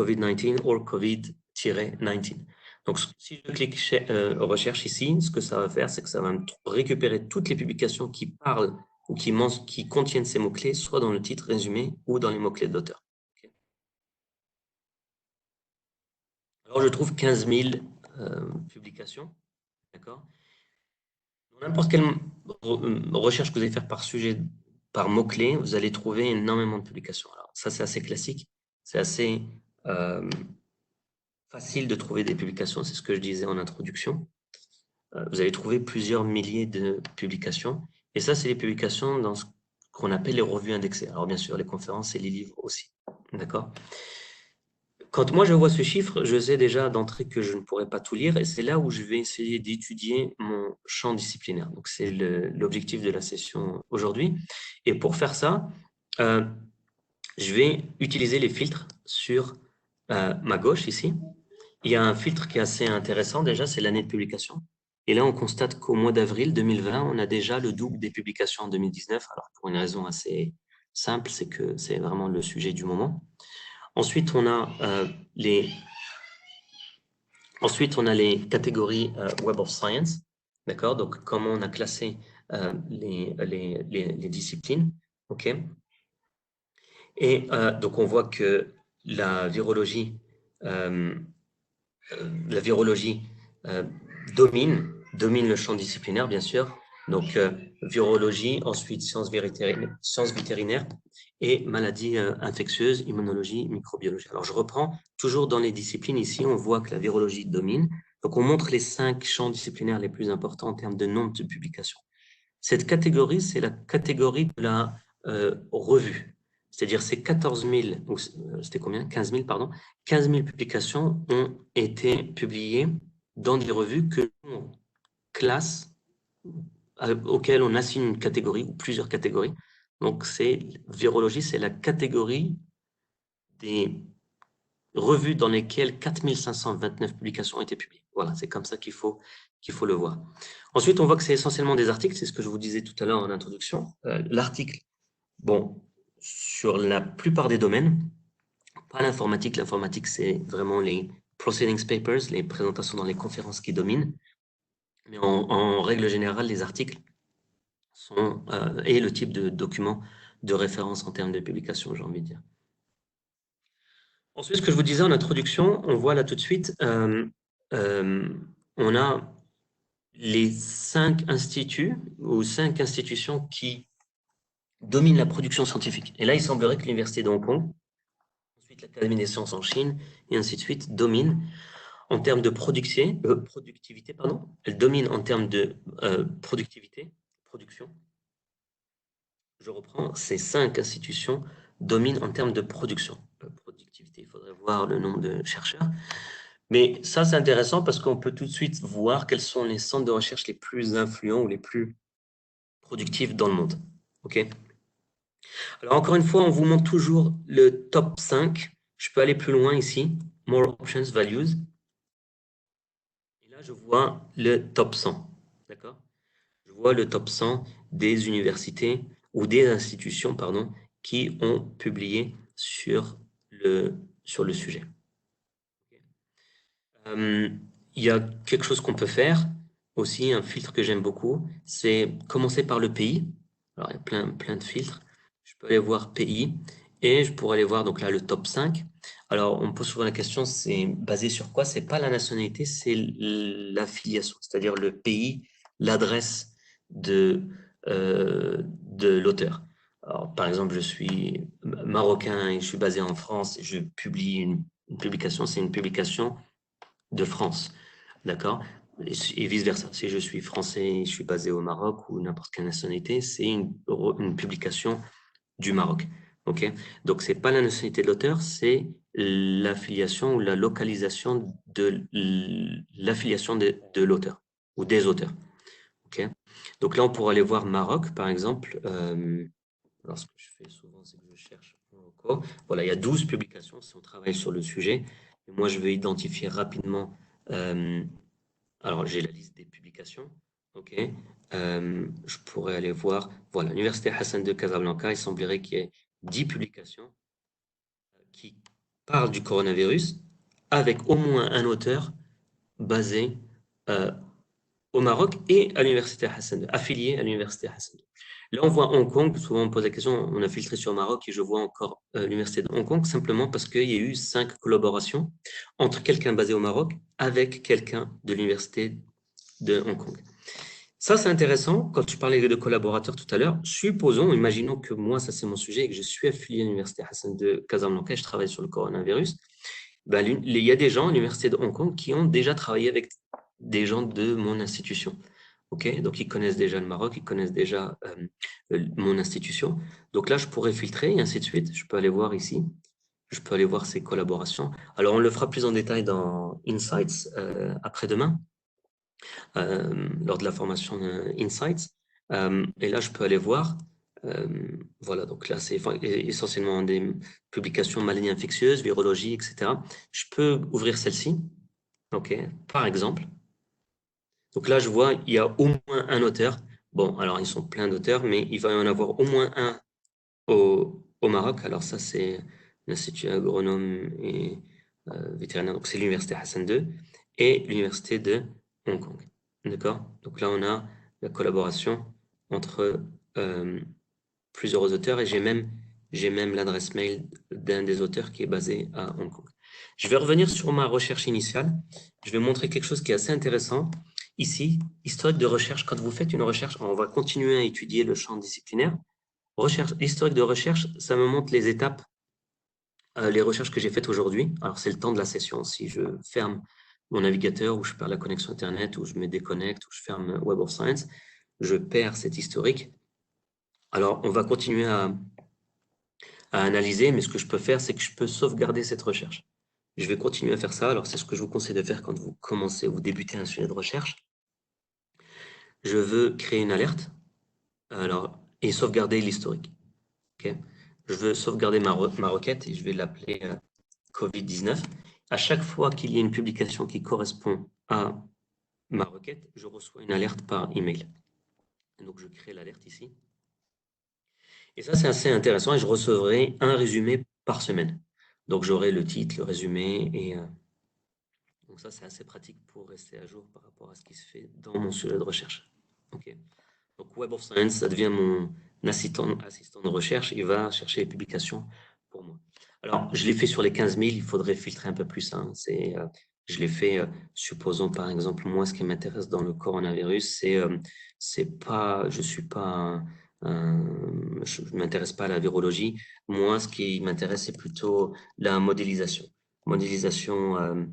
COVID-19 ou COVID-19. Donc, si je clique recherche ici, ce que ça va faire, c'est que ça va me récupérer toutes les publications qui parlent ou qui contiennent ces mots-clés, soit dans le titre résumé ou dans les mots-clés de l'auteur. Okay. Alors, je trouve 15 000 publications. D'accord. N'importe quelle recherche que vous allez faire par sujet, par mots-clés, vous allez trouver énormément de publications. Alors, ça, c'est assez classique. C'est assez facile de trouver des publications. C'est ce que je disais en introduction. Vous allez trouver plusieurs milliers de publications. Et ça, c'est les publications dans ce qu'on appelle les revues indexées. Alors, bien sûr, les conférences et les livres aussi. D'accord? Quand moi je vois ce chiffre, je sais déjà d'entrée que je ne pourrai pas tout lire et c'est là où je vais essayer d'étudier mon champ disciplinaire. Donc c'est l'objectif de la session aujourd'hui. Et pour faire ça, je vais utiliser les filtres sur ma gauche ici. Il y a un filtre qui est assez intéressant déjà, c'est l'année de publication. Et là, on constate qu'au mois d'avril 2020, on a déjà le double des publications en 2019. Alors pour une raison assez simple, c'est que c'est vraiment le sujet du moment. Ensuite, on a les catégories Web of Science, d'accord? Donc, comment on a classé les disciplines, ok? Et donc, on voit que la virologie domine le champ disciplinaire, bien sûr. Donc, virologie, ensuite sciences vétérinaires et maladies infectieuses, immunologie, microbiologie. Alors, je reprends toujours dans les disciplines. Ici, on voit que la virologie domine. Donc, on montre les 5 champs disciplinaires les plus importants en termes de nombre de publications. Cette catégorie, c'est la catégorie de la revue. C'est-à-dire, c'est 14 000, c'était combien? 15 000, pardon. 15 000 publications ont été publiées dans des revues que l'on classe, auxquelles on assigne une catégorie ou plusieurs catégories. Donc, virologie, c'est la catégorie des revues dans lesquelles 4 529 publications ont été publiées. Voilà, c'est comme ça qu'il faut le voir. Ensuite, on voit que c'est essentiellement des articles, c'est ce que je vous disais tout à l'heure en introduction. L'article, bon, sur la plupart des domaines, pas l'informatique. L'informatique, c'est vraiment les proceedings papers, les présentations dans les conférences qui dominent. Mais en règle générale, les articles sont et le type de document de référence en termes de publication, j'ai envie de dire. Ensuite, ce que je vous disais en introduction, on voit là tout de suite, on a les 5 instituts ou 5 institutions qui dominent la production scientifique. Et là, il semblerait que l'Université de Hong Kong, ensuite l'Académie des sciences en Chine, et ainsi de suite, dominent en termes de productivité. Elle domine en termes de production. Je reprends, ces 5 institutions dominent en termes de production. Productivité, il faudrait voir le nombre de chercheurs. Mais ça, c'est intéressant parce qu'on peut tout de suite voir quels sont les centres de recherche les plus influents ou les plus productifs dans le monde. OK? Alors, encore une fois, on vous montre toujours le top 5. Je peux aller plus loin ici. More options, values. Et là, je vois le top 100. D'accord? Je vois le top 100 des universités ou des institutions, pardon, qui ont publié sur le sujet. Il y a quelque chose qu'on peut faire aussi, un filtre que j'aime beaucoup, c'est commencer par le pays. Alors, il y a plein de filtres. Je peux aller voir pays et je pourrais aller voir donc là le top 5. Alors, on me pose souvent la question, c'est basé sur quoi? C'est pas la nationalité, c'est l'affiliation, c'est-à-dire le pays, l'adresse de l'auteur. Alors, par exemple, je suis marocain et je suis basé en France et je publie une publication, c'est une publication de France, d'accord? Et vice-versa. Si je suis français, je suis basé au Maroc ou n'importe quelle nationalité, c'est une publication du Maroc, ok? Donc, c'est pas la nationalité de l'auteur, c'est l'affiliation ou la localisation de l'affiliation de l'auteur ou des auteurs, ok? Donc là, on pourra aller voir Maroc, par exemple. Alors, ce que je fais souvent, c'est que je cherche Morocco. Voilà, il y a 12 publications si on travaille sur le sujet. Et moi, je vais identifier rapidement. Alors, j'ai la liste des publications. OK. Je pourrais aller voir. Voilà, l'Université Hassan de Casablanca, il semblerait qu'il y ait 10 publications qui parle du coronavirus avec au moins un auteur basé au Maroc et à l'université Hassan II, affilié à l'université Hassan II. Là, on voit Hong Kong, souvent on me pose la question, on a filtré sur Maroc et je vois encore l'université de Hong Kong, simplement parce qu'il y a eu 5 collaborations entre quelqu'un basé au Maroc avec quelqu'un de l'université de Hong Kong. Ça, c'est intéressant. Quand tu parlais de collaborateurs tout à l'heure, supposons, imaginons que moi, ça c'est mon sujet et que je suis affilié à l'université Hassan de Casablanca et je travaille sur le coronavirus. Ben, il y a des gens à l'université de Hong Kong qui ont déjà travaillé avec des gens de mon institution. Ok, donc ils connaissent déjà le Maroc, ils connaissent déjà mon institution. Donc là, je pourrais filtrer et ainsi de suite. Je peux aller voir ici. Je peux aller voir ces collaborations. Alors, on le fera plus en détail dans Insights après-demain, lors de la formation Insights. Et là, je peux aller voir. Voilà, donc là, c'est essentiellement des publications maladies infectieuses, virologie, etc. Je peux ouvrir celle-ci, ok, par exemple. Donc là, je vois, il y a au moins un auteur. Bon, alors ils sont pleins d'auteurs, mais il va y en avoir au moins un au Maroc. Alors ça, c'est l'Institut agronome et vétérinaire, donc c'est l'Université Hassan II et l'Université de Hong Kong. D'accord? Donc là, on a la collaboration entre plusieurs auteurs et j'ai même l'adresse mail d'un des auteurs qui est basé à Hong Kong. Je vais revenir sur ma recherche initiale. Je vais montrer quelque chose qui est assez intéressant. Ici, historique de recherche. Quand vous faites une recherche, on va continuer à étudier le champ disciplinaire. Recherche, historique de recherche, ça me montre les étapes, les recherches que j'ai faites aujourd'hui. Alors, c'est le temps de la session. Si je ferme mon navigateur ou je perds la connexion Internet ou je me déconnecte ou je ferme Web of Science, je perds cet historique. Alors, on va continuer à analyser, mais ce que je peux faire, c'est que je peux sauvegarder cette recherche. Je vais continuer à faire ça. Alors, c'est ce que je vous conseille de faire quand vous commencez ou débutez un sujet de recherche. Je veux créer une alerte alors, et sauvegarder l'historique. Okay. Je veux sauvegarder ma requête et je vais l'appeler COVID-19. À chaque fois qu'il y a une publication qui correspond à ma requête, je reçois une alerte par email. Donc, je crée l'alerte ici. Et ça, c'est assez intéressant et je recevrai un résumé par semaine. Donc, j'aurai le titre, le résumé et donc ça, c'est assez pratique pour rester à jour par rapport à ce qui se fait dans mon sujet de recherche. Okay. Donc, Web of Science, ça devient mon assistant de recherche. Il va chercher les publications pour moi. Alors, je l'ai fait sur les 15 000. Il faudrait filtrer un peu plus. Hein. Je l'ai fait, supposons par exemple, moi, ce qui m'intéresse dans le coronavirus, c'est pas, je suis pas je ne m'intéresse pas à la virologie. Moi, ce qui m'intéresse, c'est plutôt la modélisation. Modélisation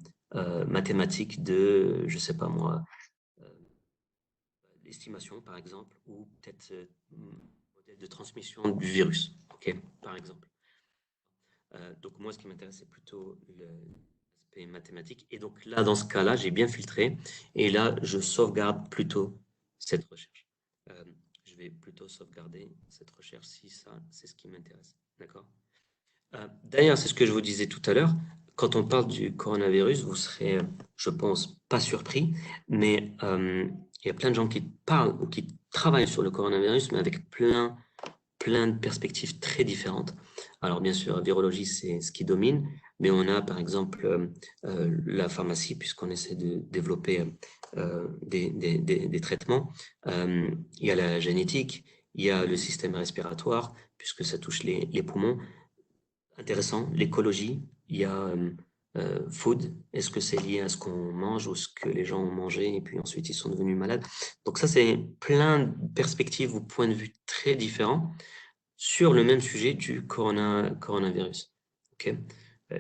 mathématique de, je sais pas moi, l'estimation, par exemple, ou peut-être modèle de transmission du virus, ok, par exemple. Donc moi, ce qui m'intéresse, c'est plutôt l'aspect mathématique. Et donc là, dans ce cas-là, j'ai bien filtré. Et là, je sauvegarde plutôt cette recherche. Je vais plutôt sauvegarder cette recherche si ça, c'est ce qui m'intéresse. D'accord? D'ailleurs, c'est ce que je vous disais tout à l'heure. Quand on parle du coronavirus, vous serez, je pense, pas surpris, mais il y a plein de gens qui parlent ou qui travaillent sur le coronavirus, mais avec plein de perspectives très différentes. Alors, bien sûr, la virologie, c'est ce qui domine, mais on a, par exemple, la pharmacie, puisqu'on essaie de développer des traitements. Il y a la génétique, il y a le système respiratoire, puisque ça touche les poumons. Intéressant. L'écologie, il y a food. Est-ce que c'est lié à ce qu'on mange ou ce que les gens ont mangé et puis ensuite ils sont devenus malades? Donc ça, c'est plein de perspectives ou points de vue très différents sur le même sujet du coronavirus. Ok.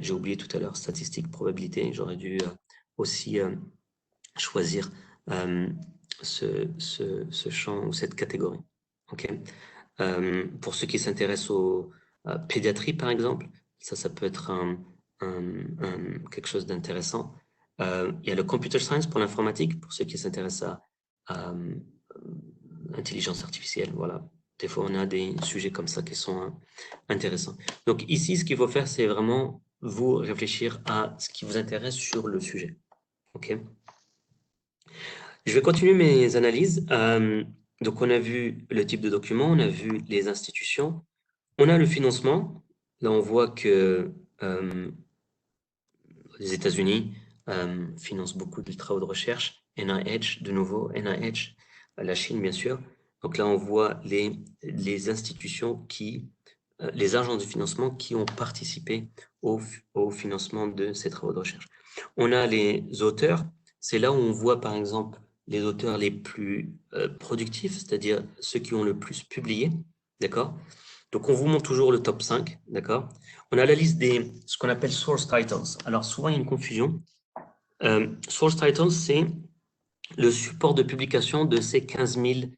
J'ai oublié tout à l'heure statistique, probabilité. J'aurais dû aussi choisir ce champ ou cette catégorie. Ok. Pour ceux qui s'intéressent aux pédiatrie, par exemple, ça peut être quelque chose d'intéressant. Il y a le computer science pour l'informatique, pour ceux qui s'intéressent à intelligence artificielle. Voilà. Des fois, on a des sujets comme ça qui sont intéressants. Donc ici, ce qu'il faut faire, c'est vraiment vous réfléchir à ce qui vous intéresse sur le sujet. OK? Je vais continuer mes analyses. Donc, on a vu le type de document, on a vu les institutions, on a le financement. Là, on voit que les États-Unis financent beaucoup de travaux de recherche. NIH, de nouveau, NIH, la Chine, bien sûr. Donc là, on voit les institutions les agents de financement qui ont participé au financement de ces travaux de recherche. On a les auteurs. C'est là où on voit, par exemple, les auteurs les plus productifs, c'est-à-dire ceux qui ont le plus publié. D'accord? Donc, on vous montre toujours le top 5. D'accord? On a la liste ce qu'on appelle source titles. Alors, souvent, il y a une confusion. Source titles, c'est le support de publication de ces 15 000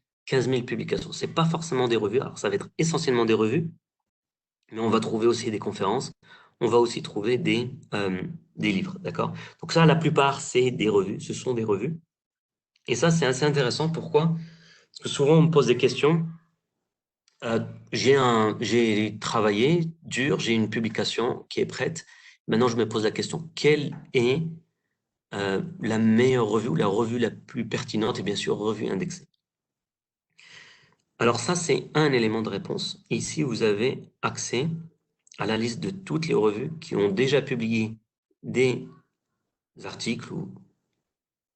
publications. Ce n'est pas forcément des revues. Alors, ça va être essentiellement des revues, mais on va trouver aussi des conférences. On va aussi trouver des livres. D'accord? Donc, ça, la plupart, c'est des revues. Ce sont des revues. Et ça, c'est assez intéressant. Pourquoi? Parce que souvent, on me pose des questions. J'ai travaillé dur, j'ai une publication qui est prête. Maintenant, je me pose la question, quelle est la meilleure revue ou la revue la plus pertinente? Et bien sûr, revue indexée. Alors ça, c'est un élément de réponse. Ici, vous avez accès à la liste de toutes les revues qui ont déjà publié des articles ou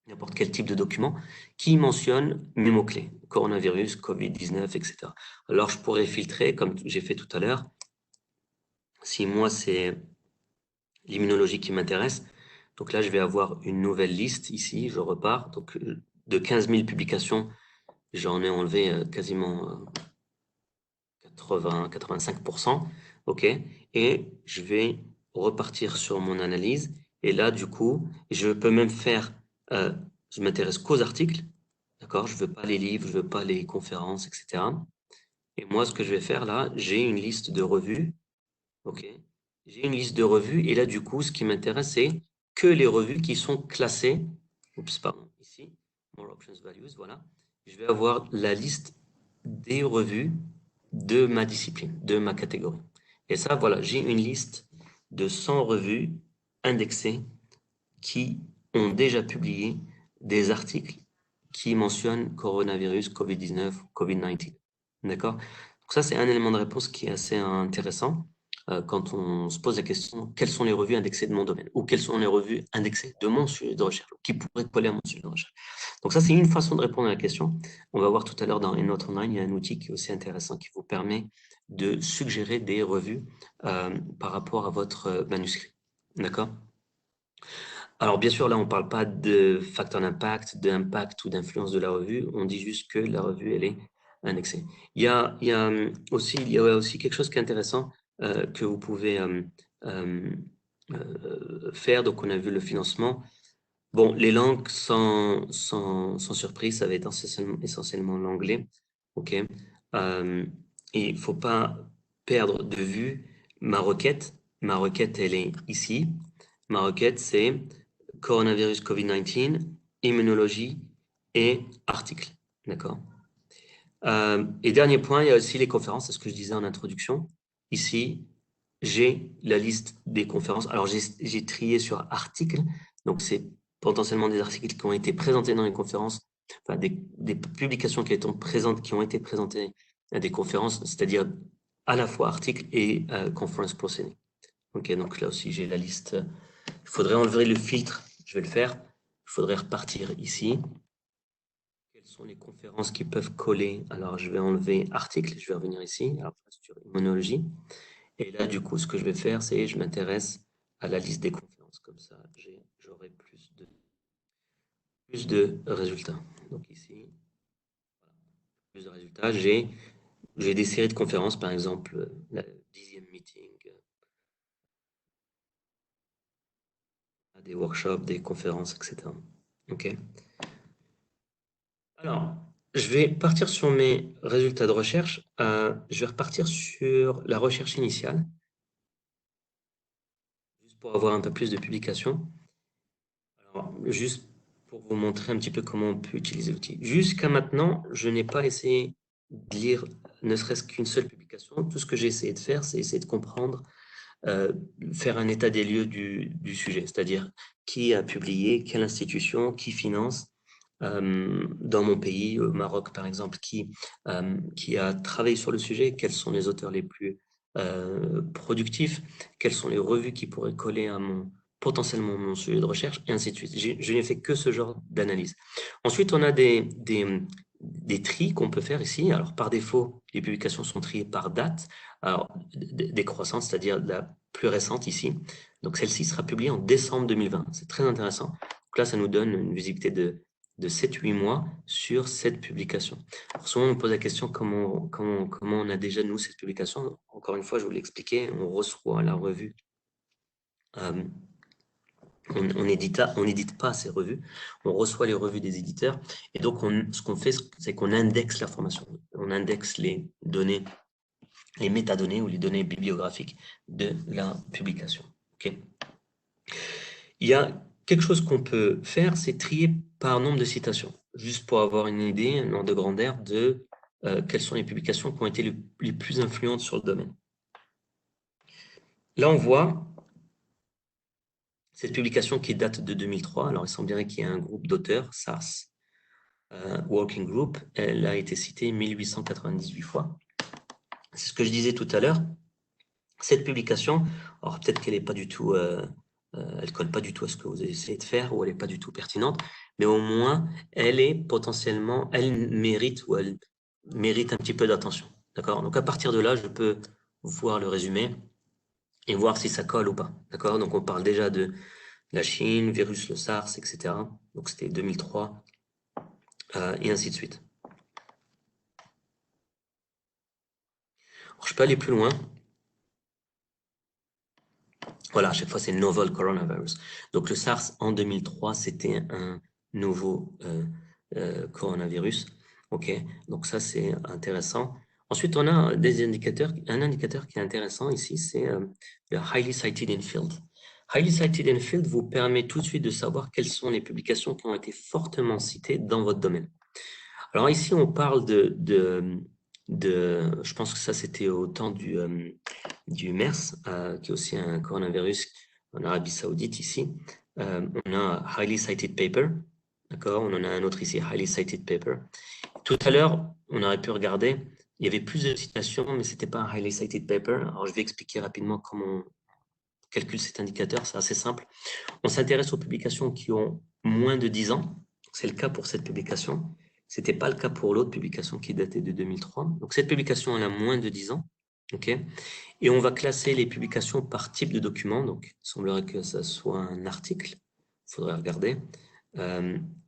n'importe quel type de document qui mentionne mes mots-clés, coronavirus, Covid-19, etc. Alors, je pourrais filtrer, comme j'ai fait tout à l'heure. Si moi, c'est l'immunologie qui m'intéresse, donc là, je vais avoir une nouvelle liste ici, je repars. Donc, de 15 000 publications, j'en ai enlevé quasiment 85%. OK? Et je vais repartir sur mon analyse. Et là, du coup, je peux même faire, je m'intéresse qu'aux articles. D'accord? Je veux pas les livres, je veux pas les conférences, etc. Et moi, ce que je vais faire là, j'ai une liste de revues. OK? J'ai une liste de revues. Et là, du coup, ce qui m'intéresse, c'est que les revues qui sont classées. Oups, pardon, ici. More options values, voilà. Je vais avoir la liste des revues de ma discipline, de ma catégorie. Et ça, voilà, j'ai une liste de 100 revues indexées qui ont déjà publié des articles qui mentionnent coronavirus, Covid-19, Covid-19. D'accord? Donc ça, c'est un élément de réponse qui est assez intéressant quand on se pose la question, quelles sont les revues indexées de mon domaine ou quelles sont les revues indexées de mon sujet de recherche, qui pourraient coller à mon sujet de recherche. Donc ça, c'est une façon de répondre à la question. On va voir tout à l'heure dans Note Online, il y a un outil qui est aussi intéressant qui vous permet de suggérer des revues par rapport à votre manuscrit. D'accord? Alors, bien sûr, là, on ne parle pas de facteur d'impact ou d'influence de la revue. On dit juste que la revue, elle est indexée. Il y a aussi quelque chose qui est intéressant que vous pouvez faire. Donc, on a vu le financement. Bon, les langues, sans surprise, ça va être essentiellement l'anglais. OK? Et il ne faut pas perdre de vue ma requête. Ma requête, elle est ici. Ma requête, c'est coronavirus COVID-19, immunologie et articles. D'accord? Et dernier point, il y a aussi les conférences, c'est ce que je disais en introduction. Ici, j'ai la liste des conférences. Alors, j'ai trié sur articles. Donc, c'est potentiellement des articles qui ont été présentés dans les conférences, enfin, des publications qui ont été présentées à des conférences, c'est-à-dire à la fois articles et conference proceedings. OK, donc là aussi, j'ai la liste. Il faudrait enlever le filtre. Je vais le faire. Il faudrait repartir ici. Quelles sont les conférences qui peuvent coller? Alors, je vais enlever article. Je vais revenir ici. Alors, sur immunologie. Et là, du coup, ce que je vais faire, c'est je m'intéresse à la liste des conférences. Comme ça, j'aurai plus de résultats. Donc ici, plus de résultats. J'ai des séries de conférences, par exemple, la 10e meeting, des workshops, des conférences, etc. OK? Alors, je vais partir sur mes résultats de recherche. Je vais repartir sur la recherche initiale, juste pour avoir un peu plus de publications. Alors, juste pour vous montrer un petit peu comment on peut utiliser l'outil. Jusqu'à maintenant, je n'ai pas essayé de lire ne serait-ce qu'une seule publication. Tout ce que j'ai essayé de faire, c'est essayer de comprendre, faire un état des lieux du sujet, c'est-à-dire qui a publié, quelle institution, qui finance. Dans mon pays, au Maroc par exemple, qui a travaillé sur le sujet, quels sont les auteurs les plus productifs, quelles sont les revues qui pourraient coller à mon potentiellement mon sujet de recherche, et ainsi de suite. Je n'ai fait que ce genre d'analyse. Ensuite, on a des tris qu'on peut faire ici. Alors, par défaut, les publications sont triées par date, alors décroissante, c'est-à-dire la plus récente ici. Donc, celle-ci sera publiée en décembre 2020. C'est très intéressant. Donc là, ça nous donne une visibilité de 7-8 mois sur cette publication. Alors, souvent, on me pose la question comment on a déjà, nous, cette publication. Encore une fois, je vous l'ai expliqué, on reçoit la revue. On n'édite pas ces revues, on reçoit les revues des éditeurs, et donc ce qu'on fait, c'est qu'on indexe l'information. On indexe les données, les métadonnées ou les données bibliographiques de la publication. Okay. Il y a quelque chose qu'on peut faire, c'est trier par nombre de citations, juste pour avoir une idée, un ordre de grandeur de quelles sont les publications qui ont été les plus influentes sur le domaine. Là, on voit cette publication qui date de 2003. Alors, il semblerait qu'il y ait un groupe d'auteurs, SARS Working Group. Elle a été citée 1898 fois. C'est ce que je disais tout à l'heure. Cette publication, alors peut-être qu'elle n'est pas du tout, elle colle pas du tout à ce que vous essayez de faire, ou elle n'est pas du tout pertinente, mais au moins, elle est potentiellement, elle mérite un petit peu d'attention. D'accord? Donc, à partir de là, je peux voir le résumé et voir si ça colle ou pas. D'accord? Donc, on parle déjà de la Chine, virus, le SARS, etc. Donc, c'était 2003, et ainsi de suite. Alors, je peux aller plus loin. Voilà, à chaque fois, c'est novel coronavirus. Donc, le SARS, en 2003, c'était un nouveau coronavirus. OK, donc ça, c'est intéressant. Ensuite, on a un indicateur qui est intéressant ici, c'est le Highly Cited in Field. Highly Cited in Field vous permet tout de suite de savoir quelles sont les publications qui ont été fortement citées dans votre domaine. Alors ici, on parle je pense que ça, c'était au temps du MERS, qui est aussi un coronavirus en Arabie Saoudite ici. On a Highly Cited Paper, d'accord? On en a un autre ici, Highly Cited Paper. Tout à l'heure, on aurait pu regarder, il y avait plus de citations, mais c'était pas un Highly Cited Paper. Alors, je vais expliquer rapidement comment on calcule cet indicateur, c'est assez simple. On s'intéresse aux publications qui ont moins de 10 ans. C'est le cas pour cette publication. Ce n'était pas le cas pour l'autre publication qui datait de 2003. Donc, cette publication, elle a moins de 10 ans. Okay. Et on va classer les publications par type de document. Donc, il semblerait que ça soit un article. Il faudrait regarder.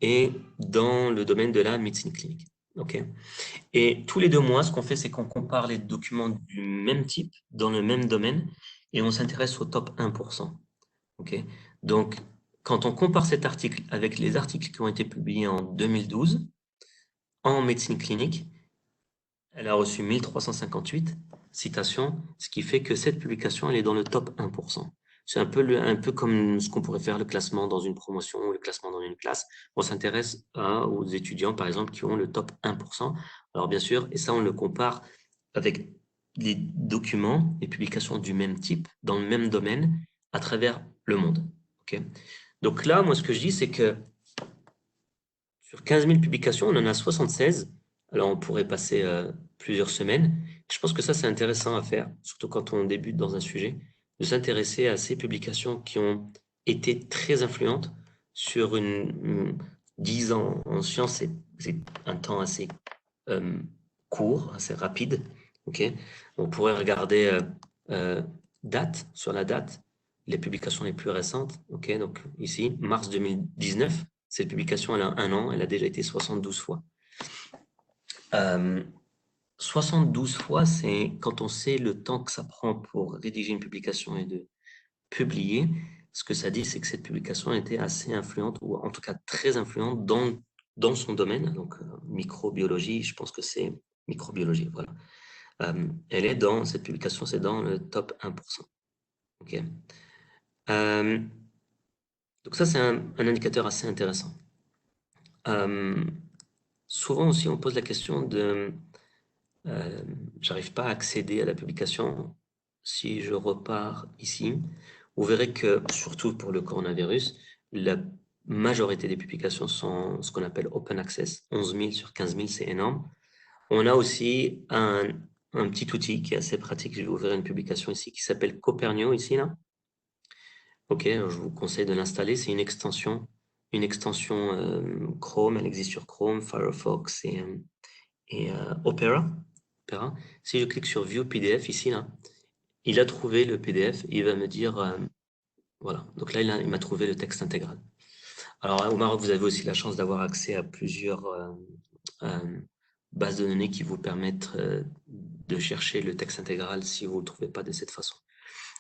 Et dans le domaine de la médecine clinique. Okay. Et tous les 2 mois, ce qu'on fait, c'est qu'on compare les documents du même type, dans le même domaine, et on s'intéresse au top 1%. Okay. Donc, quand on compare cet article avec les articles qui ont été publiés en 2012, en médecine clinique, elle a reçu 1358 citations, ce qui fait que cette publication, elle est dans le top 1%. C'est un peu comme ce qu'on pourrait faire le classement dans une promotion ou le classement dans une classe. On s'intéresse aux étudiants, par exemple, qui ont le top 1%. Alors, bien sûr, et ça, on le compare avec les documents et publications du même type, dans le même domaine, à travers le monde. Okay. Donc là, moi, ce que je dis, c'est que sur 15 000 publications, on en a 76. Alors, on pourrait passer plusieurs semaines. Je pense que ça, c'est intéressant à faire, surtout quand on débute dans un sujet, de s'intéresser à ces publications qui ont été très influentes sur 10 ans en sciences. C'est un temps assez court, assez rapide. Okay. On pourrait regarder date, sur la date, les publications les plus récentes. Okay. Donc, ici, mars 2019. Cette publication, elle a 1 an, elle a déjà été 72 fois. 72 fois, c'est quand on sait le temps que ça prend pour rédiger une publication et de publier. Ce que ça dit, c'est que cette publication était assez influente, ou en tout cas très influente dans son domaine. Donc, microbiologie, je pense que c'est microbiologie, voilà. Cette publication, c'est dans le top 1%. Okay. Donc ça, c'est un indicateur assez intéressant. Souvent aussi, on pose la question de j'arrive pas à accéder à la publication. Si je repars ici, vous verrez que, surtout pour le coronavirus, la majorité des publications sont ce qu'on appelle open access. 11 000 sur 15 000, c'est énorme. On a aussi un petit outil qui est assez pratique. Je vais ouvrir une publication ici qui s'appelle Copernio, ici, là. Ok, alors je vous conseille de l'installer. C'est une extension Chrome. Elle existe sur Chrome, Firefox et Opera. Si je clique sur View PDF ici, là, il a trouvé le PDF et il va me dire, voilà. Donc là, il m'a trouvé le texte intégral. Alors, au Maroc, vous avez aussi la chance d'avoir accès à plusieurs euh, bases de données qui vous permettent de chercher le texte intégral si vous ne le trouvez pas de cette façon.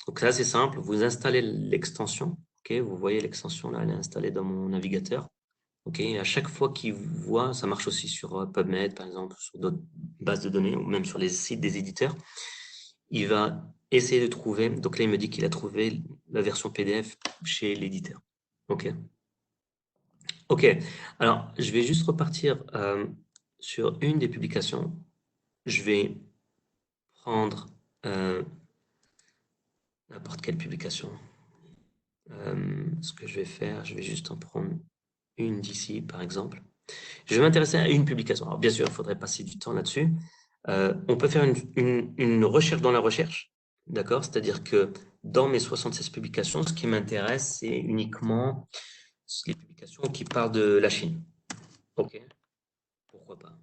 Donc là, c'est simple. Vous installez l'extension. Okay, vous voyez l'extension là, elle est installée dans mon navigateur. Okay, et à chaque fois qu'il voit, ça marche aussi sur PubMed, par exemple, sur d'autres bases de données, ou même sur les sites des éditeurs, il va essayer de trouver. Donc là, il me dit qu'il a trouvé la version PDF chez l'éditeur. OK. OK. Alors, je vais juste repartir sur une des publications. Je vais prendre n'importe quelle publication. Ce que je vais faire, je vais juste en prendre une d'ici, par exemple. Je vais m'intéresser à une publication. Alors, bien sûr, il faudrait passer du temps là-dessus. On peut faire une recherche dans la recherche, d'accord? C'est-à-dire que dans mes 76 publications, ce qui m'intéresse, c'est uniquement les publications qui parlent de la Chine. OK, pourquoi pas?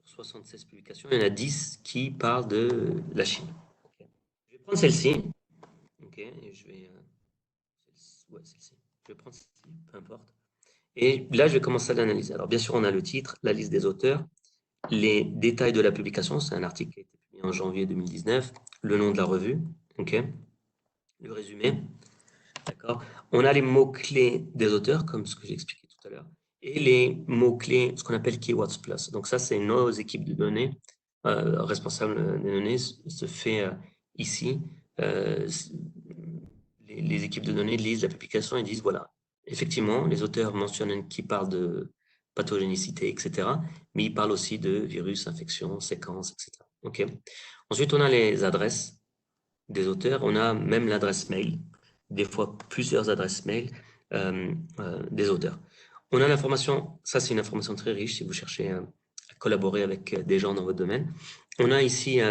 Sur 76 publications, il y en a 10 qui parlent de la Chine. Okay. Je vais prendre celle-ci. OK, et je vais... ouais, celle-ci. Je vais prendre celle-ci, peu importe. Et là, je vais commencer à l'analyser. Alors, bien sûr, on a le titre, la liste des auteurs, les détails de la publication. C'est un article qui a été publié en janvier 2019. Le nom de la revue. OK. Le résumé. D'accord. On a les mots-clés des auteurs, comme ce que j'ai expliqué tout à l'heure, et les mots-clés, ce qu'on appelle Keywords Plus. Donc ça, c'est nos équipes de données, responsables des données, se fait ici. Euh, les équipes de données lisent la publication et disent, voilà, effectivement, les auteurs mentionnent qui parlent de pathogénicité, etc., mais ils parlent aussi de virus, infection, séquences, etc. OK. Ensuite, on a les adresses des auteurs, on a même l'adresse mail, des fois plusieurs adresses mail des auteurs. On a l'information, ça c'est une information très riche si vous cherchez à collaborer avec des gens dans votre domaine. On a ici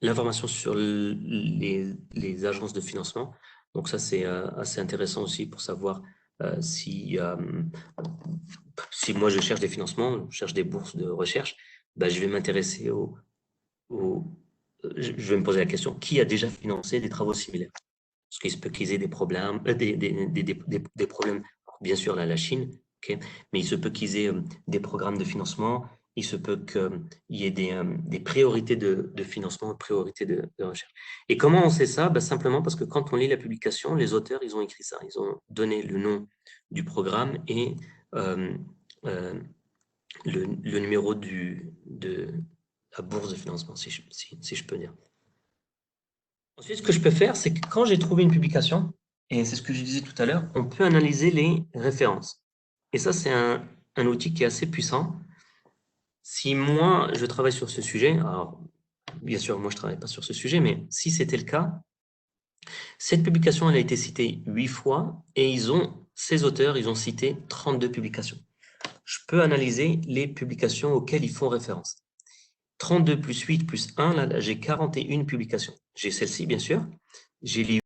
l'information sur les agences de financement. Donc ça c'est assez intéressant aussi pour savoir si moi je cherche des financements, je cherche des bourses de recherche, ben, je vais m'intéresser je vais me poser la question, qui a déjà financé des travaux similaires? Parce qu'il se peut qu'ils aient des problèmes, des problèmes, bien sûr, là, la Chine, okay, mais il se peut qu'ils aient des programmes de financement, il se peut qu'il y ait des priorités de financement, priorités de recherche. Et comment on sait ça? Ben, simplement parce que quand on lit la publication, les auteurs, ils ont écrit ça, ils ont donné le nom du programme et euh, euh, le numéro de la bourse de financement, si je peux dire. Ensuite, ce que je peux faire, c'est que quand j'ai trouvé une publication, et c'est ce que je disais tout à l'heure, on peut analyser les références. Et ça, c'est un outil qui est assez puissant. Si moi, je travaille sur ce sujet, alors bien sûr, moi, je ne travaille pas sur ce sujet, mais si c'était le cas, cette publication, elle a été citée 8 fois et ces auteurs, ils ont cité 32 publications. Je peux analyser les publications auxquelles ils font référence. 32 plus 8 plus 1, là j'ai 41 publications. J'ai celle-ci, bien sûr. J'ai les